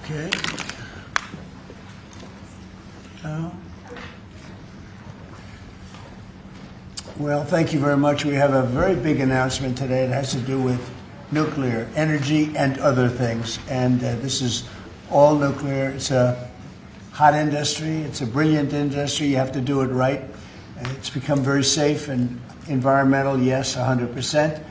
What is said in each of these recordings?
Okay. Well, thank you very much. We have a very big announcement today. It has to do with nuclear energy and other things. And this is all nuclear. It's a hot industry. It's a brilliant industry. You have to do it right. It's become very safe and environmental, yes, 100%.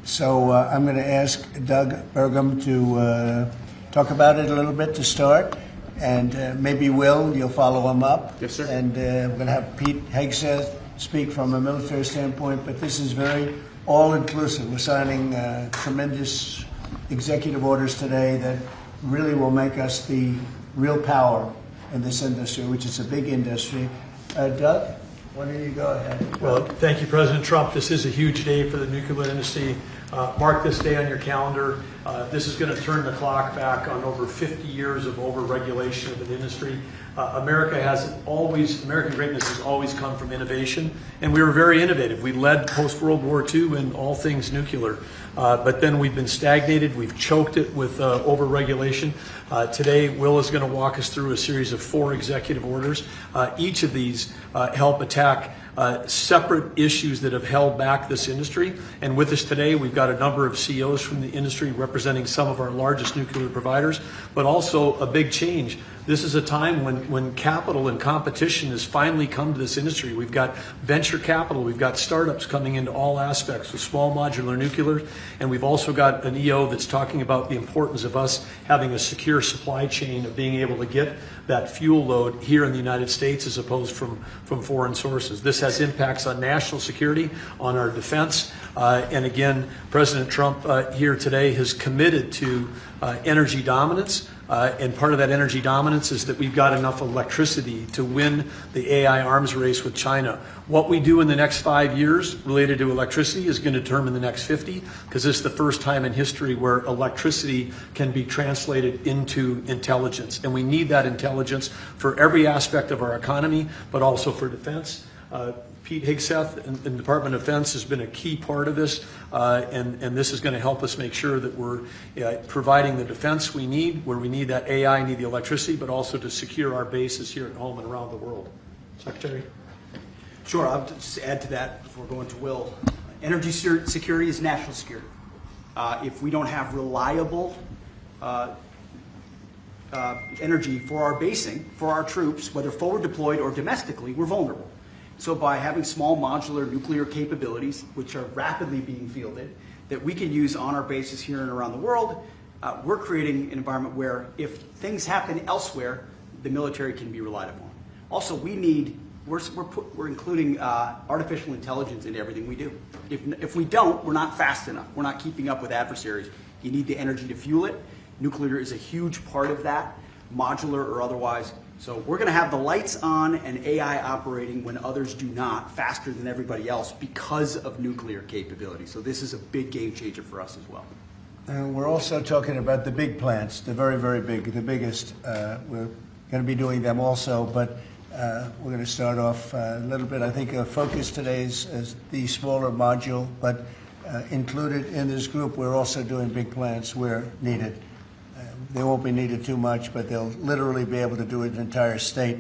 So I'm going to ask Doug Burgum to talk about it a little bit to start. And maybe Will, you'll follow him up. Yes, sir. And we're going to have Pete Hegseth speak from a military standpoint, but this is very all-inclusive. We're signing tremendous executive orders today that really will make us the real power in this industry, which is a big industry. Doug, why don't you go ahead? Well, thank you, President Trump. This is a huge day for the nuclear industry. Mark this day on your calendar. This is going to turn the clock back on over 50 years of over-regulation of an industry. American greatness has always come from innovation, and we were very innovative. We led post-World War II in all things nuclear, but then we've been stagnated. We've choked it with over-regulation. Today, Will is going to walk us through a series of 4 executive orders. Each of these help attack separate issues that have held back this industry. And with us today, we've got a number of CEOs from the industry representing some of our largest nuclear providers, but also a big change. This is a time when capital and competition has finally come to this industry. We've got venture capital, we've got startups coming into all aspects with small modular nuclear, and we've also got an EO that's talking about the importance of us having a secure supply chain of being able to get that fuel load here in the United States as opposed from foreign sources. This has impacts on national security, on our defense, and again, President Trump here today has committed to energy dominance. And part of that energy dominance is that we've got enough electricity to win the AI arms race with China. What we do in the next 5 years related to electricity is going to determine the next 50, because this is the first time in history where electricity can be translated into intelligence. And we need that intelligence for every aspect of our economy, but also for defense. Pete Hegseth in the Department of Defense has been a key part of this, and this is going to help us make sure that we're providing the defense we need, where we need that AI, need the electricity, but also to secure our bases here at home and around the world. Secretary? Sure, I'll just add to that before going to Will. Energy security is national security. If we don't have reliable energy for our basing, for our troops, whether forward deployed or domestically, we're vulnerable. So by having small modular nuclear capabilities, which are rapidly being fielded, that we can use on our bases here and around the world, we're creating an environment where if things happen elsewhere, the military can be relied upon. Also, we're including artificial intelligence into everything we do. If we don't, we're not fast enough. We're not keeping up with adversaries. You need the energy to fuel it. Nuclear is a huge part of that, modular or otherwise. So we're going to have the lights on and AI operating when others do not, faster than everybody else because of nuclear capability. So this is a big game changer for us as well. And we're also talking about the big plants, the very, very big, the biggest. We're going to be doing them also, but we're going to start off a little bit. I think our focus today is the smaller module, but included in this group, we're also doing big plants where needed. They won't be needed too much, but they'll literally be able to do it in an entire state.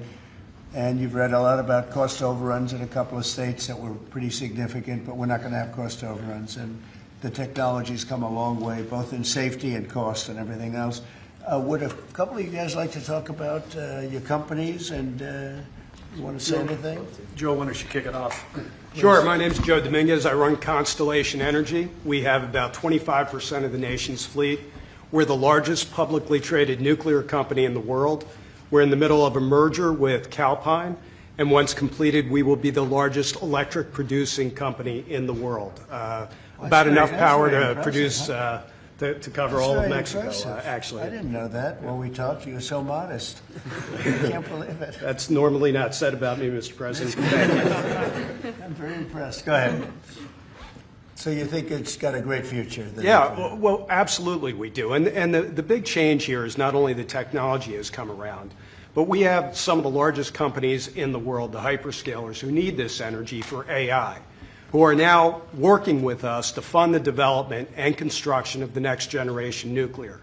And you've read a lot about cost overruns in a couple of states that were pretty significant, but we're not going to have cost overruns. And the technology's come a long way, both in safety and cost and everything else. Would a couple of you guys like to talk about your companies and you want to say anything? Joe, why don't you kick it off? Sure. My name is Joe Dominguez. I run Constellation Energy. We have about 25% of the nation's fleet. We're the largest publicly traded nuclear company in the world. We're in the middle of a merger with Calpine, and once completed, we will be the largest electric producing company in the world. About enough power to produce, to cover all of Mexico, actually. I didn't know that. When we talked, you were so modest. I can't believe it. That's normally not said about me, Mr. President. I'm very impressed. Go ahead. So you think it's got a great future? Yeah, well, absolutely we do. And the big change here is not only the technology has come around, but we have some of the largest companies in the world, the hyperscalers, who need this energy for AI, who are now working with us to fund the development and construction of the next generation nuclear.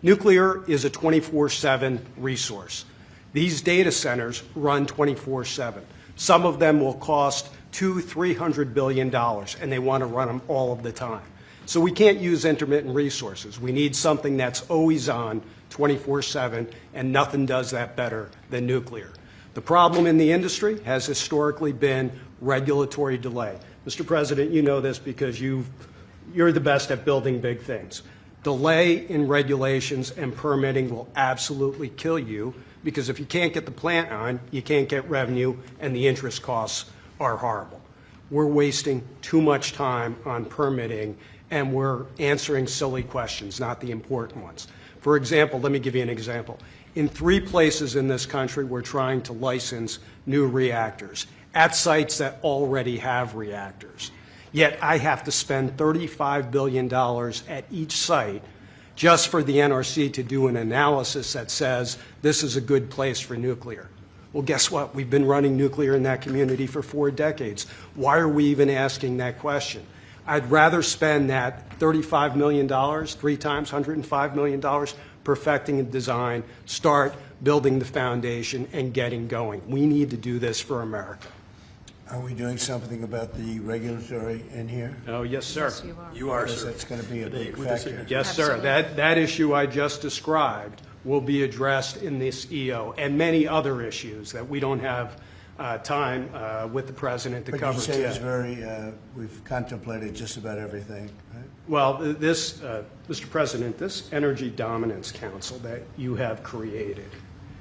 Nuclear is a 24/7 resource. These data centers run 24/7. Some of them will cost $200–300 billion, and they want to run them all of the time. So we can't use intermittent resources. We need something that's always on, 24/7, and nothing does that better than nuclear. The problem in the industry has historically been regulatory delay. Mr. President, you know this because you're the best at building big things. Delay in regulations and permitting will absolutely kill you, because if you can't get the plant on, you can't get revenue, and the interest costs are horrible. We're wasting too much time on permitting, and we're answering silly questions, not the important ones. For example, let me give you an example. In 3 places in this country, we're trying to license new reactors at sites that already have reactors. Yet I have to spend $35 billion at each site just for the NRC to do an analysis that says this is a good place for nuclear. Well, guess what? We've been running nuclear in that community for 4 decades. Why are we even asking that question? I'd rather spend that $35 million, 3 times $105 million, perfecting a design, start building the foundation, and getting going. We need to do this for America. Are we doing something about the regulatory in here? Oh, yes, sir. Yes, you are. You are, Because sir. that's going to be a big With the factor. signature. Yes, sir. Absolutely. That issue I just described will be addressed in this EO, and many other issues that we don't have time with the President to But you cover say it's today. very, we've contemplated just about everything, right? Well, this, Mr. President, this Energy Dominance Council that you have created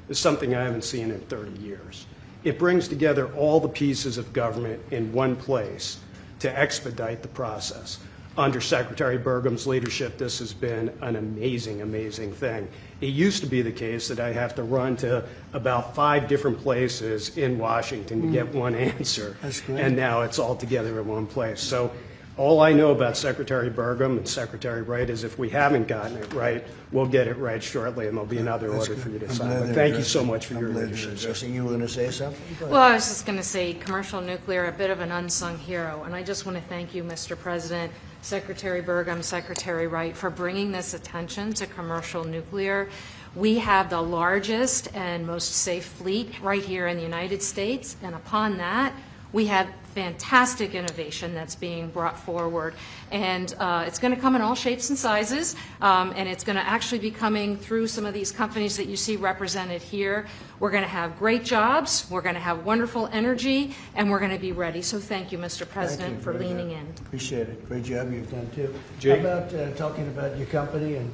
is something I haven't seen in 30 years. It brings together all the pieces of government in one place to expedite the process. Under Secretary Burgum's leadership, this has been an amazing, amazing thing. It used to be the case that I have to run to about 5 different places in Washington to get one answer. That's great. And now it's all together in one place. So all I know about Secretary Burgum and Secretary Wright is if we haven't gotten it right, we'll get it right shortly, and there'll be another That's order good. for you to I'm sign. glad But they're thank you addressing- so much for your I'm glad they're leadership, sir. addressing. You were going to say something? Go ahead. Well, I was just going to say commercial nuclear, a bit of an unsung hero. And I just want to thank you, Mr. President, Secretary Burgum, Secretary Wright, for bringing this attention to commercial nuclear. We have the largest and most safe fleet right here in the United States. And upon that, we have fantastic innovation that's being brought forward. And it's going to come in all shapes and sizes, and it's going to actually be coming through some of these companies that you see represented here. We're going to have great jobs, we're going to have wonderful energy, and we're going to be ready. So thank you, Mr. President, for Very leaning good. in. Appreciate it. Great job you've done, too. Jake? How about talking about your company and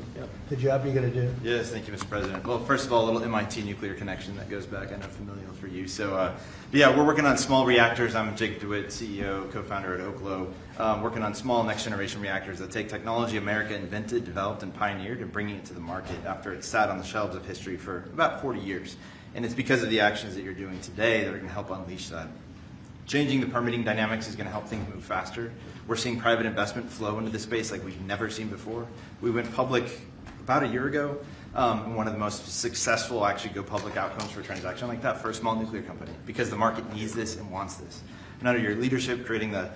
the job you're going to do? Yes, thank you, Mr. President. Well, first of all, a little MIT nuclear connection that goes back, I know, familial for you. So, yeah, we're working on small reactors. I'm Jake DeWitt, CEO, co-founder at Oklo, working on small next-generation reactors that take technology America invented, developed, and pioneered and bringing it to the market after it sat on the shelves of history for about 40 years. And it's because of the actions that you're doing today that are going to help unleash that. Changing the permitting dynamics is going to help things move faster. We're seeing private investment flow into the space like we've never seen before. We went public about a year ago, and one of the most successful actually go public outcomes for a transaction like that for a small nuclear company, because the market needs this and wants this. And under your leadership, creating the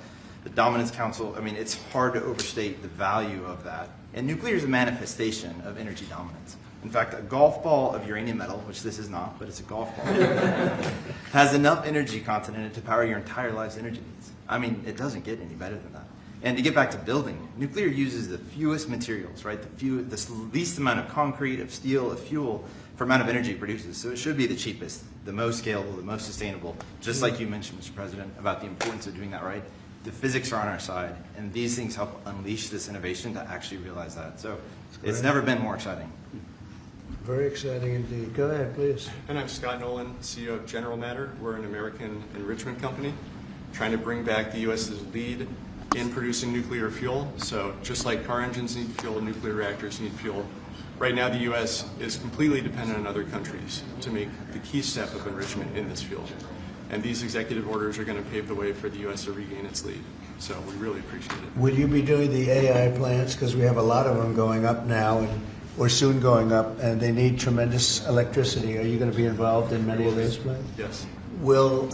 Dominance Council, I mean, it's hard to overstate the value of that. And nuclear is a manifestation of energy dominance. In fact, a golf ball of uranium metal, which this is not, but it's a golf ball, has enough energy content in it to power your entire life's energy needs. I mean, it doesn't get any better than that. And to get back to building, nuclear uses the fewest materials, right? The least amount of concrete, of steel, of fuel for amount of energy it produces. So it should be the cheapest, the most scalable, the most sustainable. Just like you mentioned, Mr. President, about the importance of doing that right. The physics are on our side, and these things help unleash this innovation to actually realize that. So it's never been more exciting. Very exciting indeed. Go ahead, please. And I'm Scott Nolan, CEO of General Matter. We're an American enrichment company trying to bring back the U.S.'s lead in producing nuclear fuel. So just like car engines need fuel, nuclear reactors need fuel. Right now, the U.S. is completely dependent on other countries to make the key step of enrichment in this fuel. And these executive orders are going to pave the way for the U.S. to regain its lead. So we really appreciate it. Will you be doing the AI plants? Because we have a lot of them going up now, and or soon going up, and they need tremendous electricity. Are you going to be involved in many of those plants? Yes. Will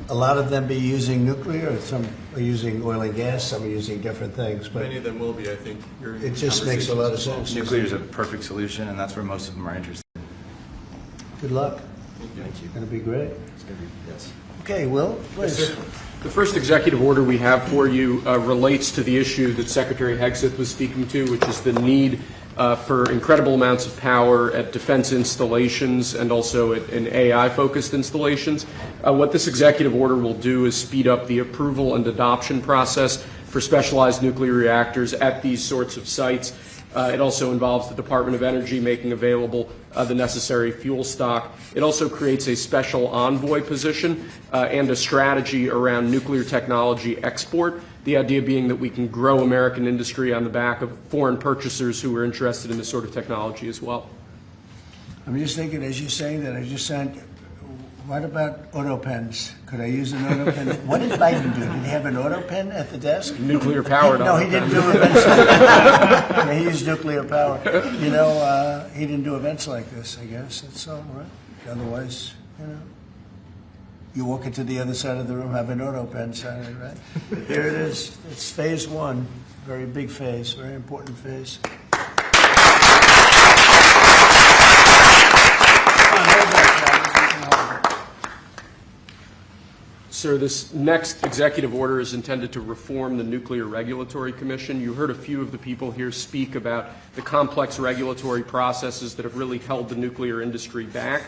a lot of them be using nuclear? Some are using oil and gas, some are using different things, but Many of them will be, I think. it just makes a lot of sense. Nuclear is a perfect solution, and that's where most of them are interested. Good luck. Thank you. It's going to be great. It's going to be, yes. Okay, Will, please. The first executive order we have for you relates to the issue that Secretary Hegseth was speaking to, which is the need for incredible amounts of power at defense installations and also in AI-focused installations. What this executive order will do is speed up the approval and adoption process for specialized nuclear reactors at these sorts of sites. It also involves the Department of Energy making available the necessary fuel stock. It also creates a special envoy position and a strategy around nuclear technology export, the idea being that we can grow American industry on the back of foreign purchasers who are interested in this sort of technology as well. I'm just thinking, as you're saying that, I just said, what about auto pens? Could I use an auto pen? What did Biden do? Did he have an auto pen at the desk? Nuclear powered. No, he didn't do events like that. Yeah, he used nuclear power. You know, he didn't do events like this, I guess. That's all right. Otherwise, you know, you walk into the other side of the room, have an auto pen sign, right? Here it is. It's phase one. Very big phase, very important phase. Sir, this next executive order is intended to reform the Nuclear Regulatory Commission. You heard a few of the people here speak about the complex regulatory processes that have really held the nuclear industry back.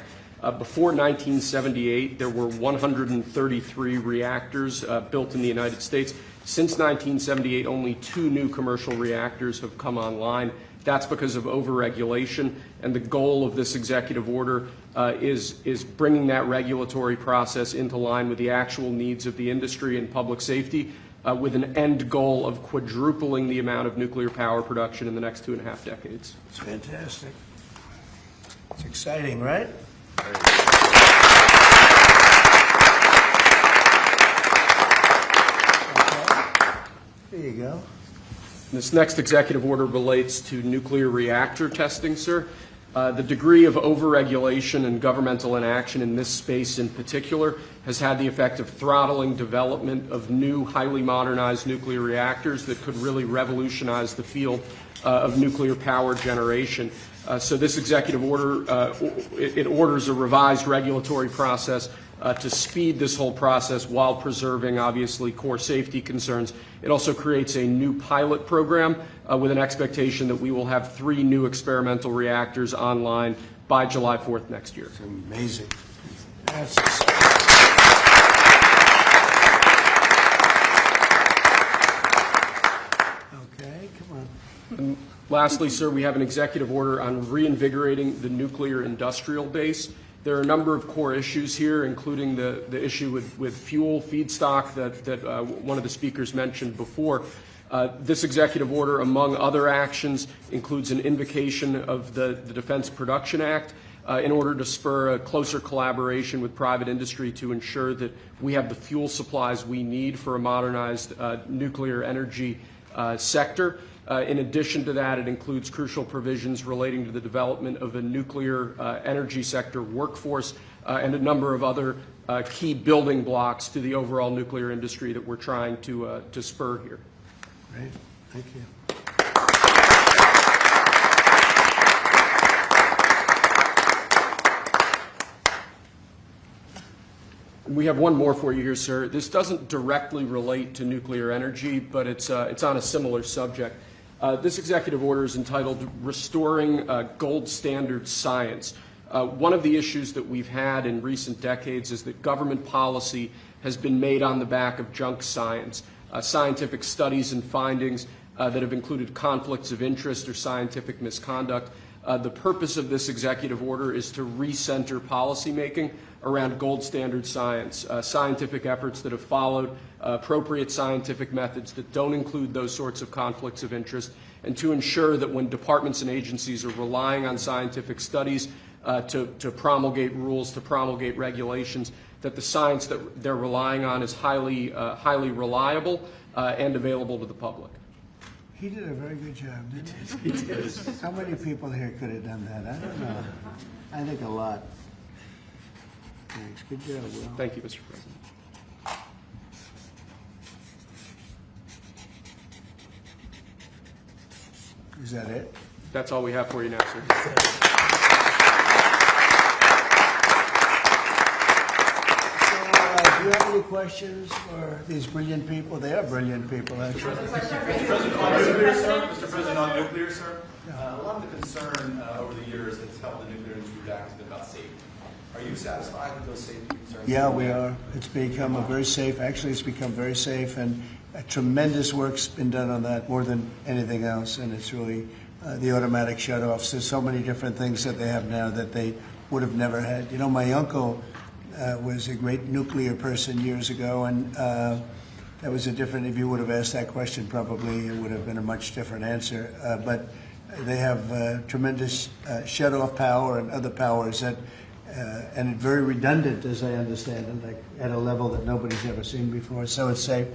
Before 1978, there were 133 reactors built in the United States. Since 1978, only 2 new commercial reactors have come online. That's because of overregulation, and the goal of this executive order is bringing that regulatory process into line with the actual needs of the industry and public safety, with an end goal of quadrupling the amount of nuclear power production in the next 2.5 decades. It's fantastic. It's exciting, right? Okay. There you go. This next executive order relates to nuclear reactor testing, sir. The degree of overregulation and governmental inaction in this space in particular has had the effect of throttling development of new, highly modernized nuclear reactors that could really revolutionize the field of nuclear power generation. So this executive order, it orders a revised regulatory process to speed this whole process while preserving, obviously, core safety concerns. It also creates a new pilot program with an expectation that we will have 3 new experimental reactors online by July 4th next year. It's amazing. That's exciting. Okay, come on. Lastly, sir, we have an executive order on reinvigorating the nuclear industrial base. There are a number of core issues here, including the issue with fuel feedstock that one of the speakers mentioned before. This executive order, among other actions, includes an invocation of the Defense Production Act in order to spur a closer collaboration with private industry to ensure that we have the fuel supplies we need for a modernized nuclear energy sector. In addition to that, it includes crucial provisions relating to the development of a nuclear energy sector workforce and a number of other key building blocks to the overall nuclear industry that we're trying to spur here. Great. Thank you. We have one more for you here, sir. This doesn't directly relate to nuclear energy, but it's on a similar subject. This executive order is entitled Restoring Gold Standard Science. One of the issues that we've had in recent decades is that government policy has been made on the back of junk science, scientific studies and findings that have included conflicts of interest or scientific misconduct. The purpose of this executive order is to recenter policymaking around gold standard science, scientific efforts that have followed appropriate scientific methods that don't include those sorts of conflicts of interest, and to ensure that when departments and agencies are relying on scientific studies to promulgate rules, to promulgate regulations, that the science that they're relying on is highly reliable and available to the public. He did a very good job, didn't he? He did. How many people here could have done that? I don't know. I think a lot. Thanks. Good job, Will. Thank you, Mr. President. Is that it? That's all we have for you now, sir. Do you have any questions for these brilliant people? They are brilliant people, actually. Mr. President, on nuclear, sir, a lot of the concern over the years that's held the nuclear industry back has been about safety. Are you satisfied with those safety concerns? Yeah, we are. It's become a very safe, actually it's become very safe, and a tremendous work's been done on that, more than anything else, and it's really the automatic shutoffs. There's so many different things that they have now that they would have never had. You know, my uncle was a great nuclear person years ago, and that was a different, if you would have asked that question, probably it would have been a much different answer. But they have tremendous shut-off power and other powers that, and very redundant, as I understand it, like at a level that nobody's ever seen before. So it's safe.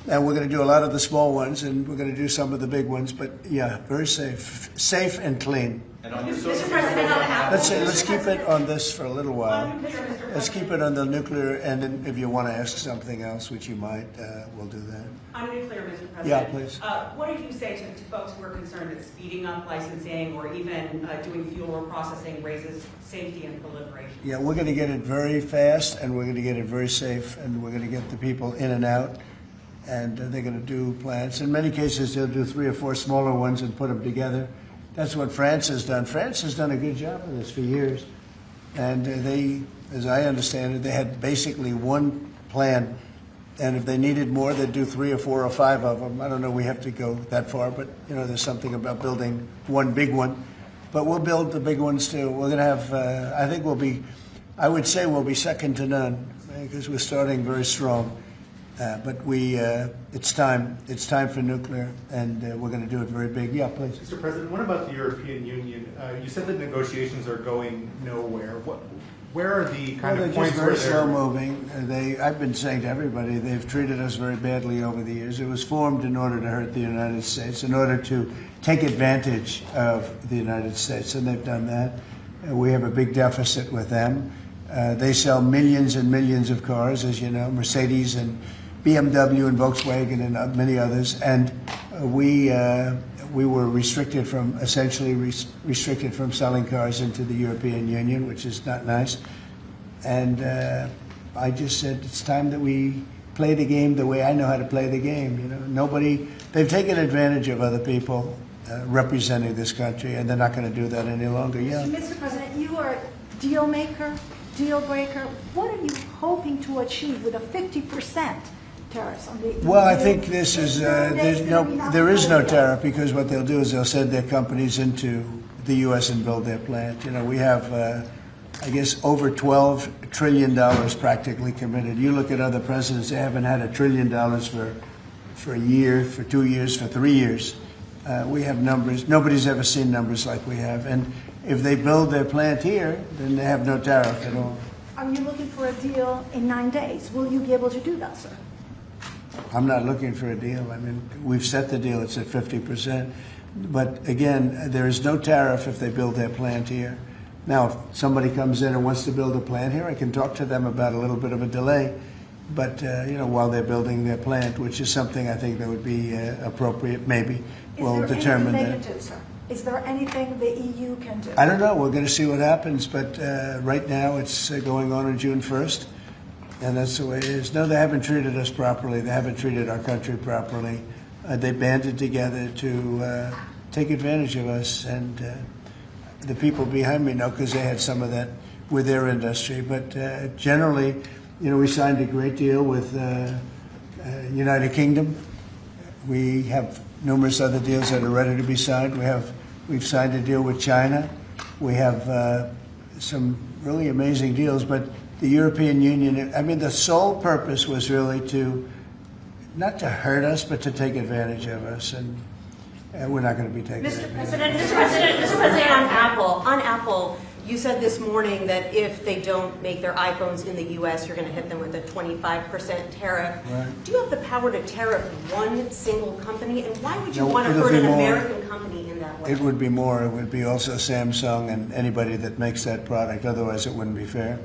And we're going to do a lot of the small ones, and we're going to do some of the big ones. But yeah, very safe and clean. And on your Mr. President, on Apple. Let's keep it on this for a little while. Let's keep it on the nuclear, and then if you want to ask something else, which you might, we'll do that. On nuclear, Mr. President. Yeah, please. What do you say to folks who are concerned that speeding up licensing or even doing fuel processing raises safety and proliferation? Yeah, we're going to get it very fast, and we're going to get it very safe, and we're going to get the people in and out, and they're going to do plants. In many cases, they'll do 3 or 4 smaller ones and put them together. That's what France has done. France has done a good job of this for years, and they, as I understand it, they had basically one plan, and if they needed more, they'd do 3 or 4 or 5 of them. I don't know, we have to go that far, but you know, there's something about building one big one. But we'll build the big ones too. We're going to have, I think I would say we'll be second to none, because we're starting very strong. But it's time for nuclear, and we're going to do it very big. Yeah, please. Mr. President, what about the European Union? You said that negotiations are going nowhere. Where are the kind of points just where very they're slow moving? I've been saying to everybody, they've treated us very badly over the years. It was formed in order to hurt the United States, in order to take advantage of the United States, and they've done that. We have a big deficit with them. They sell millions and millions of cars, as you know, Mercedes and BMW and Volkswagen and many others, and we were restricted from, essentially restricted from selling cars into the European Union, which is not nice. And I just said it's time that we play the game the way I know how to play the game. You know, they've taken advantage of other people representing this country, and they're not going to do that any longer. Yeah. Mr. President, you are a deal maker, deal breaker. What are you hoping to achieve with a 50% tariffs on the? Well, I think this is there is no tariff, because what they'll do is they'll send their companies into the U.S. and build their plant. You know, we have I guess over $12 trillion practically committed. You look at other presidents; they haven't had $1 trillion for a year, for 2 years, for 3 years. We have numbers. Nobody's ever seen numbers like we have. And if they build their plant here, then they have no tariff at all. Are you looking for a deal in 9 days? Will you be able to do that, sir? I'm not looking for a deal. I mean, we've set the deal. It's at 50%. But again, there is no tariff if they build their plant here. Now, if somebody comes in and wants to build a plant here, I can talk to them about a little bit of a delay. But, you know, while they're building their plant, which is something I think that would be appropriate, maybe, we'll determine that. Is there anything they can do, sir? Is there anything the EU can do? I don't know. We're going to see what happens. But right now it's going on June 1st. And that's the way it is. No, they haven't treated us properly. They haven't treated our country properly. They banded together to take advantage of us. And the people behind me know, because they had some of that with their industry. But generally, you know, we signed a great deal with United Kingdom. We have numerous other deals that are ready to be signed. We've signed a deal with China. We have some really amazing deals. But the European Union, I mean, the sole purpose was really not to hurt us, but to take advantage of us. And we're not going to be taking advantage. Mr. President, on Apple, you said this morning that if they don't make their iPhones in the U.S., you're going to hit them with a 25% tariff. Right. Do you have the power to tariff one single company? And why would you want to hurt an American company in that way? It would be more. It would be also Samsung and anybody that makes that product. Otherwise, it wouldn't be fair.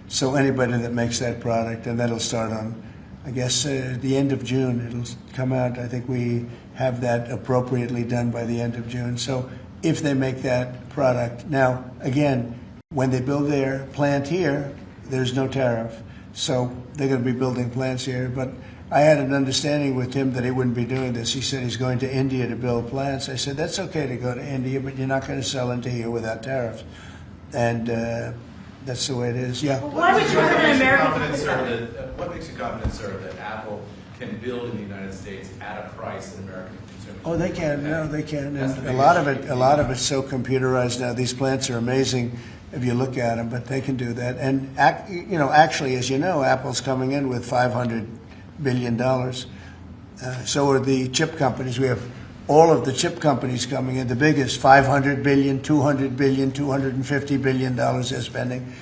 So anybody that makes that product, and that'll start on, I guess, the end of June. It'll come out. I think we have that appropriately done by the end of June. So if they make that product. Now, again, when they build their plant here, there's no tariff. So they're going to be building plants here. But I had an understanding with him that he wouldn't be doing this. He said he's going to India to build plants. I said, that's okay to go to India, but you're not going to sell into here without tariffs. And that's the way it is. Yeah. Why would you have an American company? What makes you confident, sir, that Apple can build in the United States at a price that American consumers? Oh, they can. No, they can. And a lot of it's so computerized now. These plants are amazing if you look at them, but they can do that. And actually, as you know, Apple's coming in with $500 billion. So are the chip companies. We have all of the chip companies coming in. The biggest, $500 billion, $200 billion, $250 billion they're spending.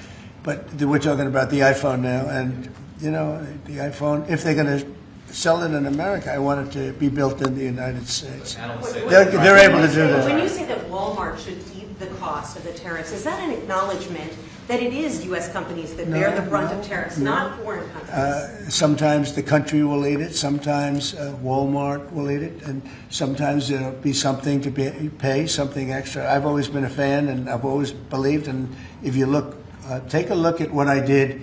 But we're talking about the iPhone now, and the iPhone. If they're going to sell it in America, I want it to be built in the United States. They're able to do that. When you say that Walmart should eat the cost of the tariffs, is that an acknowledgement that it is U.S. companies that bear the brunt of tariffs, not foreign countries? Sometimes the country will eat it. Sometimes Walmart will eat it, and sometimes there'll be something to pay, something extra. I've always been a fan, and I've always believed. And if you look, take a look at what I did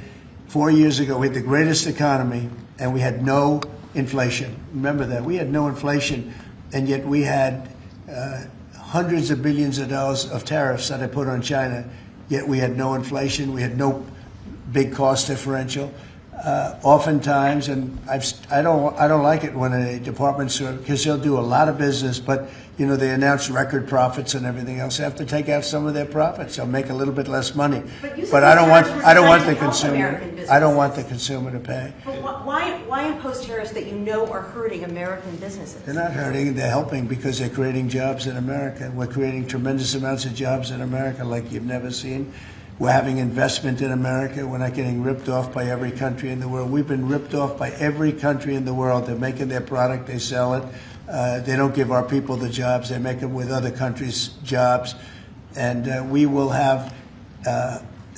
4 years ago. We had the greatest economy, and we had no inflation. Remember that. We had no inflation, and yet we had hundreds of billions of dollars of tariffs that I put on China, yet we had no inflation. We had no big cost differential. Oftentimes, and I don't like it when a department store, because they'll do a lot of business, but they announce record profits and everything else. They have to take out some of their profits. They'll make a little bit less money. But I don't want the consumer. I don't want the consumer to pay. But why impose tariffs that you know are hurting American businesses? They're not hurting. They're helping because they're creating jobs in America. We're creating tremendous amounts of jobs in America like you've never seen. We're having investment in America. We're not getting ripped off by every country in the world. We've been ripped off by every country in the world. They're making their product. They sell it. They don't give our people the jobs. They make them with other countries' jobs. And we will have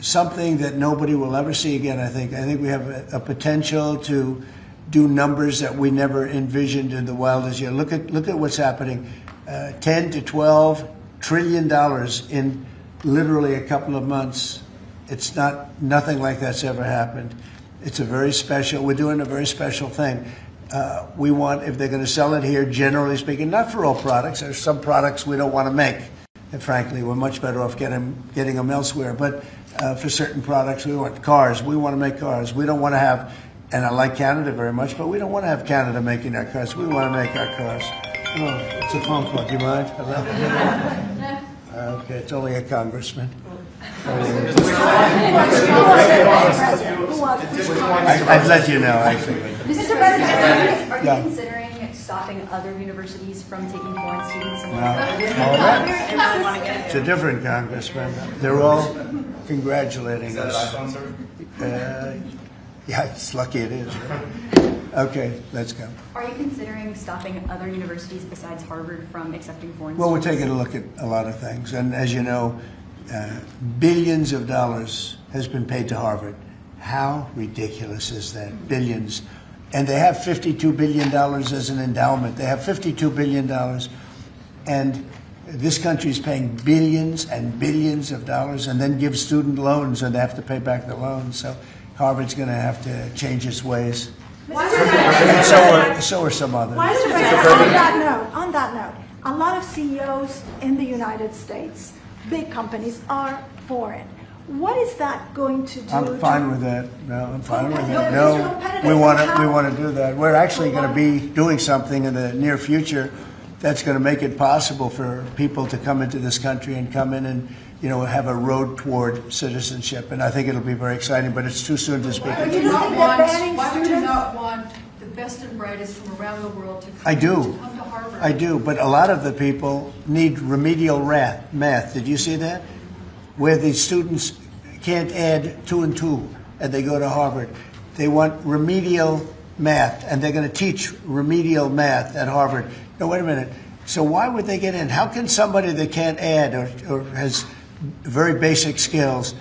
something that nobody will ever see again, I think. I think we have a potential to do numbers that we never envisioned in the wildest year. Look at what's happening. 10 to 12 trillion dollars in literally a couple of months. It's nothing like that's ever happened. It's we're doing a very special thing. We want, if they're going to sell it here, generally speaking, not for all products. There's some products we don't want to make. And frankly, we're much better off getting them elsewhere. But for certain products, we want cars. We want to make cars. We don't want to have, and I like Canada very much, but we don't want to have Canada making our cars. We want to make our cars. Oh, it's a phone call. Do you mind? Hello? Okay, it's only a congressman. I'd let you know, actually. Mr. President, are you considering stopping other universities from taking foreign students? It's a different congressman. They're all congratulating us. Is that an iPhone, sir? Yeah, it's lucky it is. Right? Okay, let's go. Are you considering stopping other universities besides Harvard from accepting foreign Well, we're students? taking a look at a lot of things. And as you know, billions of dollars has been paid to Harvard. How ridiculous is that? Billions. And they have $52 billion as an endowment. They have $52 billion. And this country is paying billions and billions of dollars and then gives student loans, and they have to pay back the loans. So Harvard's going to have to change its ways. And so are some others. On that note, a lot of CEOs in the United States, big companies, are foreign. What is that going to do? I'm fine with that. No, I'm fine with that. No, we want to do that. We're actually going to be doing something in the near future that's going to make it possible for people to come into this country and come in and have a road toward citizenship. And I think it'll be very exciting, but it's too soon to speak. Why would you not want the best and brightest from around the world to come to Harvard? I do, but a lot of the people need remedial math. Did you see that? Where the students can't add 2 and 2 and they go to Harvard. They want remedial math, and they're going to teach remedial math at Harvard. No, wait a minute. So why would they get in? How can somebody that can't add or has very basic skills,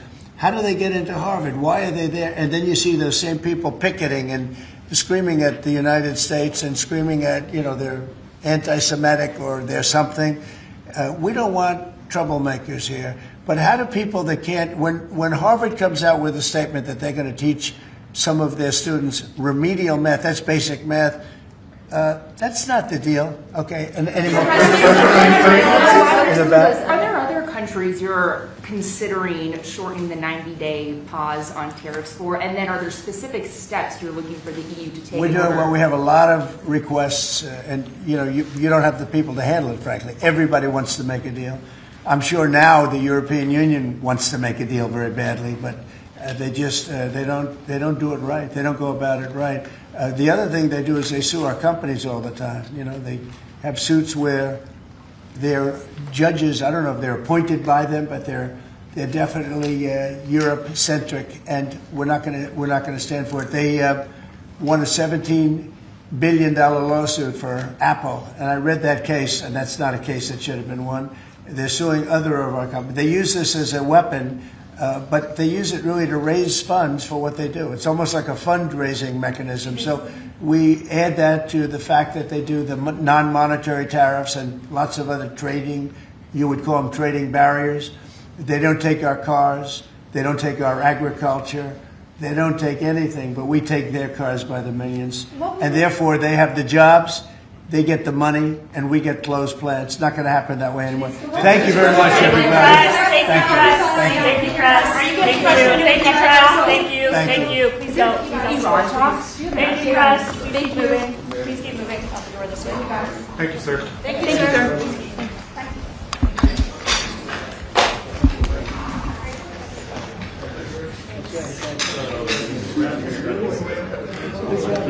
How do they get into Harvard? Why are they there? And then you see those same people picketing and screaming at the United States and screaming at, they're anti-Semitic or they're something. We don't want troublemakers here. But how do people that can't, when Harvard comes out with a statement that they're going to teach some of their students remedial math, that's basic math, that's not the deal. Okay, and anymore. Are there other countries you're considering shortening the 90-day pause on tariffs for? And then are there specific steps you're looking for the EU to take? We're doing well. We have a lot of requests, and you don't have the people to handle it. Frankly, everybody wants to make a deal. I'm sure now the European Union wants to make a deal very badly, but they just they don't do it right. They don't go about it right. The other thing they do is they sue our companies all the time. They have suits where their judges, I don't know if they're appointed by them, but they're definitely Europe-centric, and we're not going to stand for it. They won a $17 billion lawsuit for Apple, and I read that case, and that's not a case that should have been won. They're suing other of our companies. They use this as a weapon, but they use it really to raise funds for what they do. It's almost like a fundraising mechanism. So we add that to the fact that they do the non-monetary tariffs and lots of other trading, you would call them trading barriers. They don't take our cars. They don't take our agriculture. They don't take anything, but we take their cars by the millions. And therefore, they have the jobs, they get the money, and we get closed plants. It's not going to happen that way anymore. Thank you very much, everybody. Thank you, Press. Thank you. Please don't. Thank you, Press. Please keep moving. Please keep moving out the door this way. Thank you, sir. Thank you, sir.